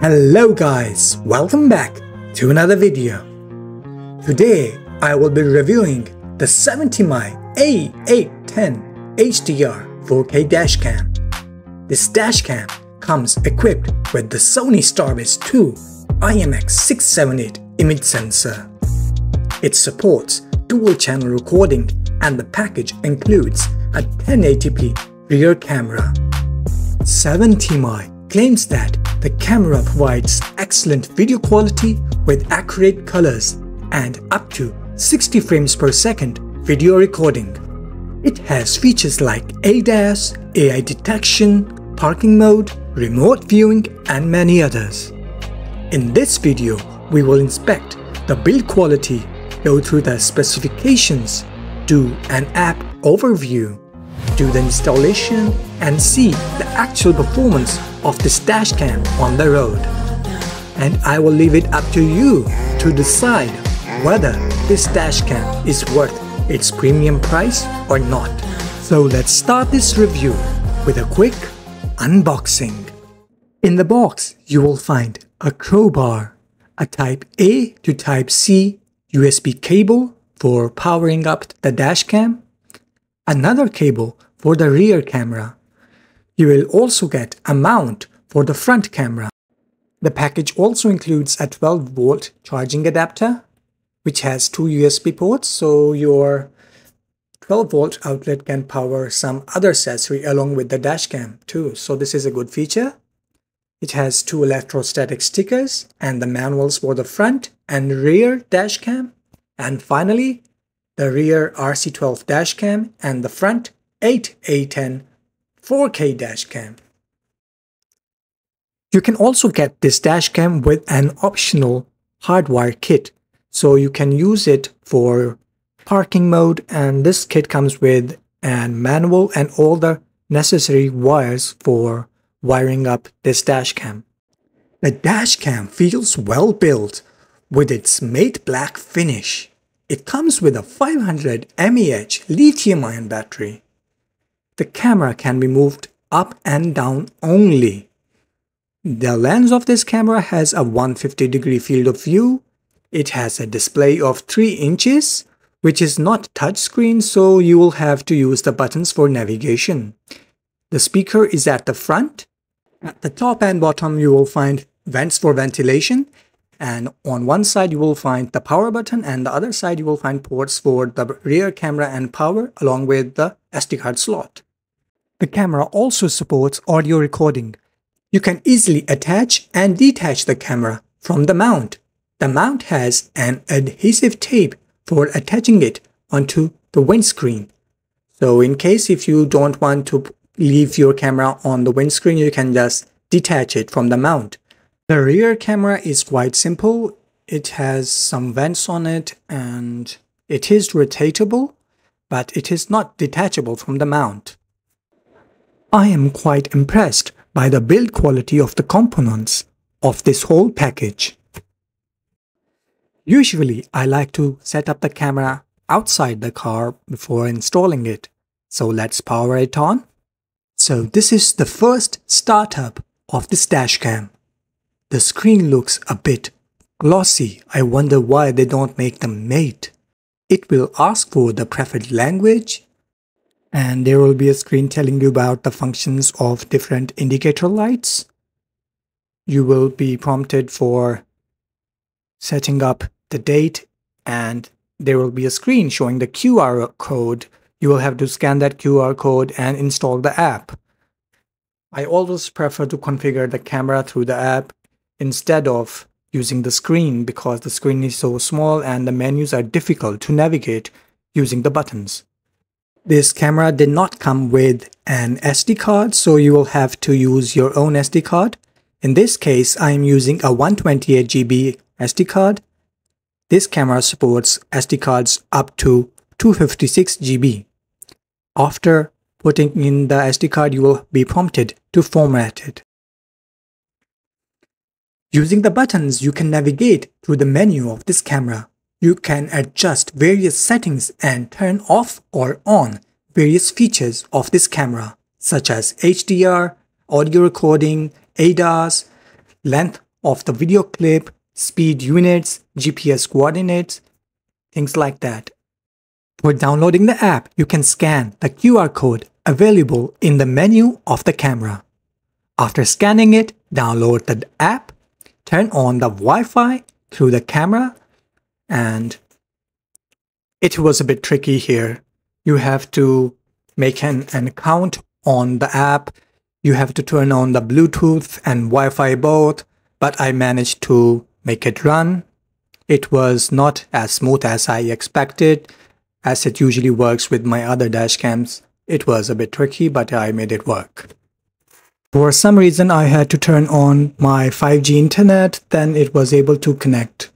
Hello guys, welcome back to another video. Today I will be reviewing the 70Mai A810 HDR 4K dashcam. This dashcam comes equipped with the Sony Starvis 2 IMX678 image sensor. It supports dual channel recording and the package includes a 1080p rear camera. 70Mai claims that the camera provides excellent video quality with accurate colors and up to 60 frames per second video recording. It has features like ADAS, AI detection, parking mode, remote viewing and many others. In this video, we will inspect the build quality, go through the specifications, do an app overview, do the installation and see the actual performance of this dashcam on the road. And I will leave it up to you to decide whether this dashcam is worth its premium price or not. So let's start this review with a quick unboxing. In the box, you will find a crowbar, a Type A to Type C USB cable for powering up the dashcam, another cable for the rear camera. You will also get a mount for the front camera. The package also includes a 12-volt charging adapter, which has two USB ports, so your 12-volt outlet can power some other accessory along with the dashcam too. So this is a good feature. It has two electrostatic stickers and the manuals for the front and rear dashcam. And finally, the rear RC12 dashcam and the front A810 4K dashcam. You can also get this dashcam with an optional hardwire kit, so you can use it for parking mode, and this kit comes with a manual and all the necessary wires for wiring up this dashcam. The dashcam feels well built with its matte black finish. It comes with a 500 mAh lithium-ion battery. The camera can be moved up and down only. The lens of this camera has a 150-degree field of view. It has a display of 3 inches, which is not touchscreen, so you will have to use the buttons for navigation. The speaker is at the front. At the top and bottom, you will find vents for ventilation. And on one side, you will find the power button, and the other side, you will find ports for the rear camera and power, along with the SD card slot. The camera also supports audio recording. You can easily attach and detach the camera from the mount. The mount has an adhesive tape for attaching it onto the windscreen. So in case if you don't want to leave your camera on the windscreen, you can just detach it from the mount. The rear camera is quite simple. It has some vents on it and it is rotatable, but it is not detachable from the mount. I am quite impressed by the build quality of the components of this whole package. Usually, I like to set up the camera outside the car before installing it. So let's power it on. So this is the first startup of this dashcam. The screen looks a bit glossy. I wonder why they don't make them matte. It will ask for the preferred language, and there will be a screen telling you about the functions of different indicator lights. You will be prompted for setting up the date, and there will be a screen showing the QR code. You will have to scan that QR code and install the app. I always prefer to configure the camera through the app instead of using the screen because the screen is so small and the menus are difficult to navigate using the buttons. This camera did not come with an SD card, so you will have to use your own SD card. In this case, I am using a 128GB SD card. This camera supports SD cards up to 256GB. After putting in the SD card, you will be prompted to format it. Using the buttons, you can navigate through the menu of this camera. You can adjust various settings and turn off or on various features of this camera, such as HDR, audio recording, ADAS, length of the video clip, speed units, GPS coordinates, things like that. For downloading the app, you can scan the QR code available in the menu of the camera. After scanning it, download the app, turn on the Wi-Fi through the camera, and it was a bit tricky here. You have to make an account on the app. You have to turn on the Bluetooth and Wi-Fi both, but I managed to make it run. It was not as smooth as I expected, as it usually works with my other dash cams. It was a bit tricky, but I made it work. For some reason, I had to turn on my 5G internet, then it was able to connect.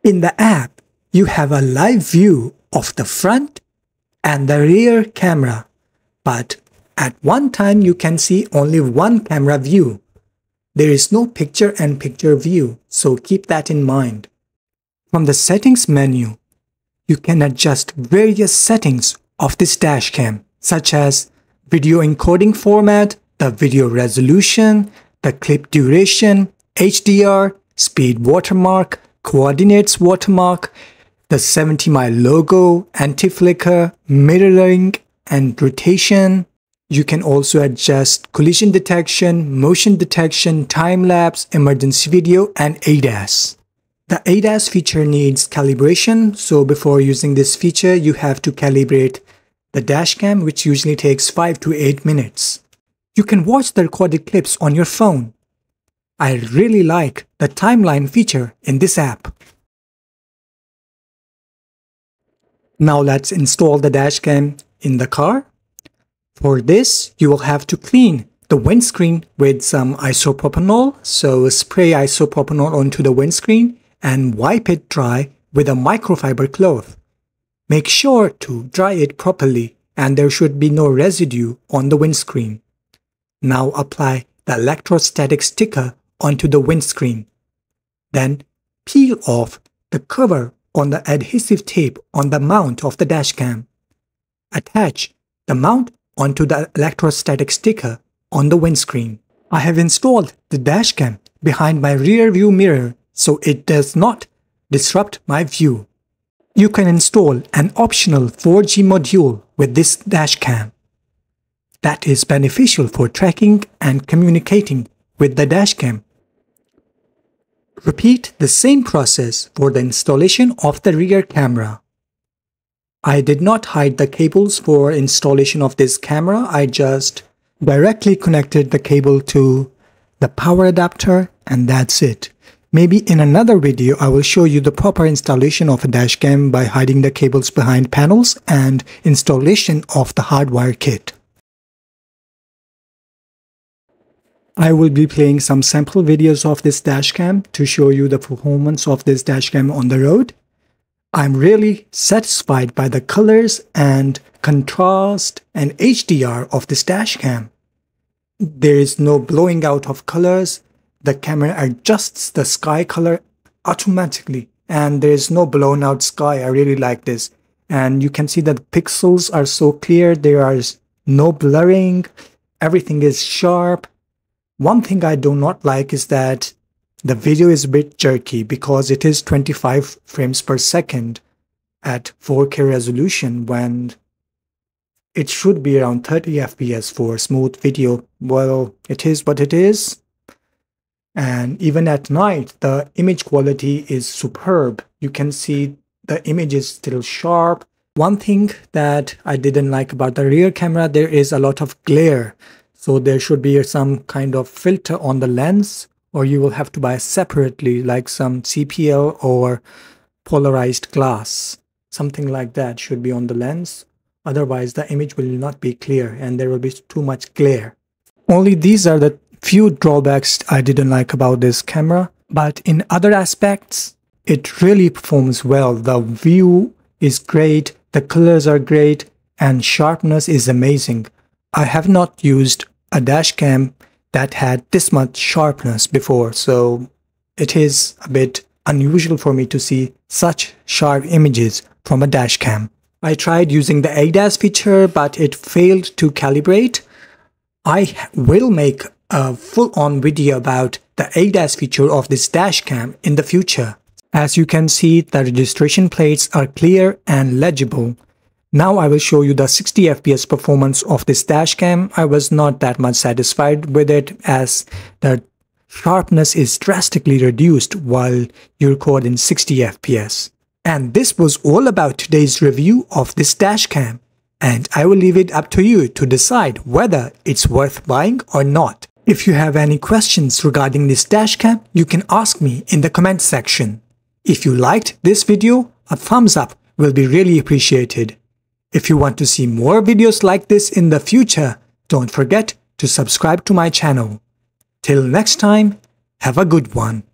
In the app, you have a live view of the front and the rear camera, but at one time you can see only one camera view. There is no picture-in-picture view, so keep that in mind. From the settings menu, you can adjust various settings of this dashcam, such as video encoding format, the video resolution, the clip duration, HDR, speed watermark, coordinates watermark, the 70Mai logo, anti-flicker, mirroring, and rotation. You can also adjust collision detection, motion detection, time-lapse, emergency video, and ADAS. The ADAS feature needs calibration, so before using this feature, you have to calibrate the dashcam, which usually takes 5 to 8 minutes. You can watch the recorded clips on your phone. I really like the timeline feature in this app. Now let's install the dashcam in the car. For this, you will have to clean the windscreen with some isopropanol. So spray isopropanol onto the windscreen and wipe it dry with a microfiber cloth. Make sure to dry it properly and there should be no residue on the windscreen. Now apply the electrostatic sticker onto the windscreen. Then peel off the cover on the adhesive tape on the mount of the dashcam. Attach the mount onto the electrostatic sticker on the windscreen. I have installed the dashcam behind my rear view mirror so it does not disrupt my view. You can install an optional 4G module with this dashcam. That is beneficial for tracking and communicating with the dashcam. Repeat the same process for the installation of the rear camera. I did not hide the cables for installation of this camera. I just directly connected the cable to the power adapter and that's it. Maybe in another video I will show you the proper installation of a dashcam by hiding the cables behind panels and installation of the hardwire kit. I will be playing some sample videos of this dashcam to show you the performance of this dashcam on the road. I'm really satisfied by the colors and contrast and HDR of this dashcam. There is no blowing out of colors. The camera adjusts the sky color automatically and there is no blown out sky. I really like this. And you can see that the pixels are so clear. There is no blurring. Everything is sharp. One thing I do not like is that the video is a bit jerky because it is 25 frames per second at 4K resolution when it should be around 30 FPS for smooth video. Well, it is what it is. And even at night, the image quality is superb. You can see the image is still sharp. One thing that I didn't like about the rear camera, there is a lot of glare. So there should be some kind of filter on the lens, or you will have to buy separately, like some CPL or polarized glass. Something like that should be on the lens. Otherwise, the image will not be clear and there will be too much glare. Only these are the few drawbacks I didn't like about this camera. But in other aspects, it really performs well. The view is great, the colors are great, and sharpness is amazing. I have not used a dashcam that had this much sharpness before, so it is a bit unusual for me to see such sharp images from a dashcam. I tried using the ADAS feature, but it failed to calibrate. I will make a full-on video about the ADAS feature of this dashcam in the future. As you can see, the registration plates are clear and legible. Now I will show you the 60 FPS performance of this dashcam. I was not that much satisfied with it as the sharpness is drastically reduced while you record in 60 FPS. And this was all about today's review of this dashcam. And I will leave it up to you to decide whether it's worth buying or not. If you have any questions regarding this dashcam, you can ask me in the comment section. If you liked this video, a thumbs up will be really appreciated. If you want to see more videos like this in the future, don't forget to subscribe to my channel. Till next time, have a good one.